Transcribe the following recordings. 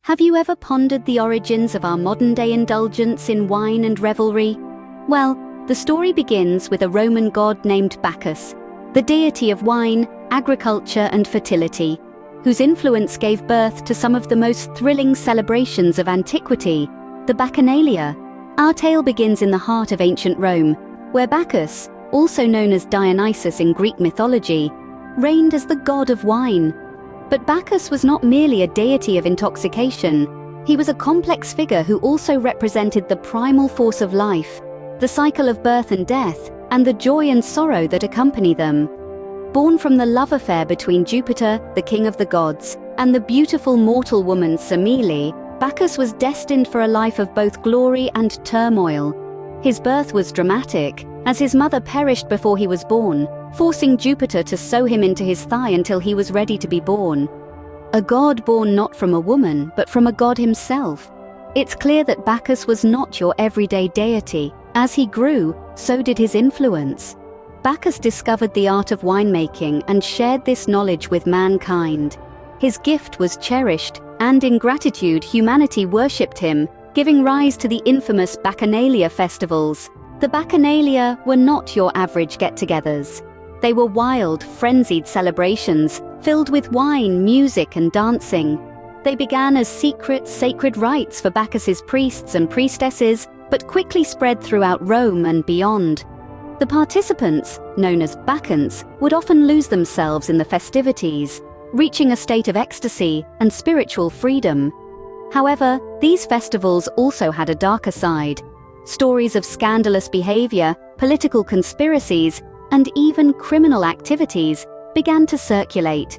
Have you ever pondered the origins of our modern-day indulgence in wine and revelry? Well, the story begins with a Roman god named Bacchus, the deity of wine, agriculture and fertility, whose influence gave birth to some of the most thrilling celebrations of antiquity, the Bacchanalia. Our tale begins in the heart of ancient Rome, where Bacchus, also known as Dionysus in Greek mythology, reigned as the god of wine. But Bacchus was not merely a deity of intoxication. He was a complex figure who also represented the primal force of life, the cycle of birth and death, and the joy and sorrow that accompany them. Born from the love affair between Jupiter, the king of the gods, and the beautiful mortal woman Semele, Bacchus was destined for a life of both glory and turmoil. His birth was dramatic, as his mother perished before he was born, forcing Jupiter to sew him into his thigh until he was ready to be born. A god born not from a woman, but from a god himself. It's clear that Bacchus was not your everyday deity. As he grew, so did his influence. Bacchus discovered the art of winemaking and shared this knowledge with mankind. His gift was cherished, and in gratitude humanity worshipped him, giving rise to the infamous Bacchanalia Festivals. The Bacchanalia were not your average get-togethers. They were wild, frenzied celebrations, filled with wine, music and dancing. They began as secret, sacred rites for Bacchus's priests and priestesses, but quickly spread throughout Rome and beyond. The participants, known as Bacchants, would often lose themselves in the festivities, reaching a state of ecstasy and spiritual freedom. However, these festivals also had a darker side. Stories of scandalous behavior, political conspiracies, and even criminal activities began to circulate.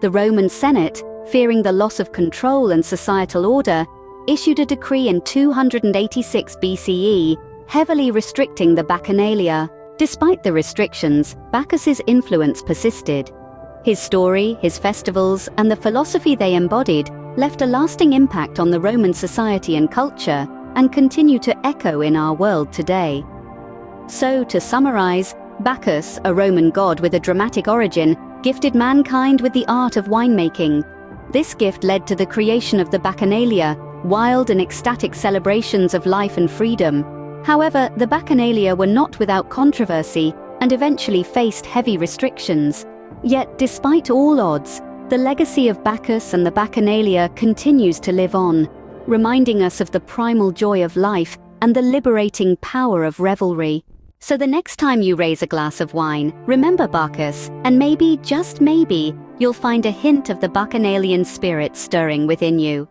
The Roman Senate, fearing the loss of control and societal order, issued a decree in 286 BCE, heavily restricting the Bacchanalia. Despite the restrictions, Bacchus's influence persisted. His story, his festivals, and the philosophy they embodied left a lasting impact on the Roman society and culture, and continue to echo in our world today. So, to summarize, Bacchus, a Roman god with a dramatic origin, gifted mankind with the art of winemaking. This gift led to the creation of the Bacchanalia, wild and ecstatic celebrations of life and freedom. However, the Bacchanalia were not without controversy and eventually faced heavy restrictions. Yet, despite all odds, the legacy of Bacchus and the Bacchanalia continues to live on, reminding us of the primal joy of life and the liberating power of revelry. So the next time you raise a glass of wine, remember Bacchus, and maybe, just maybe, you'll find a hint of the Bacchanalian spirit stirring within you.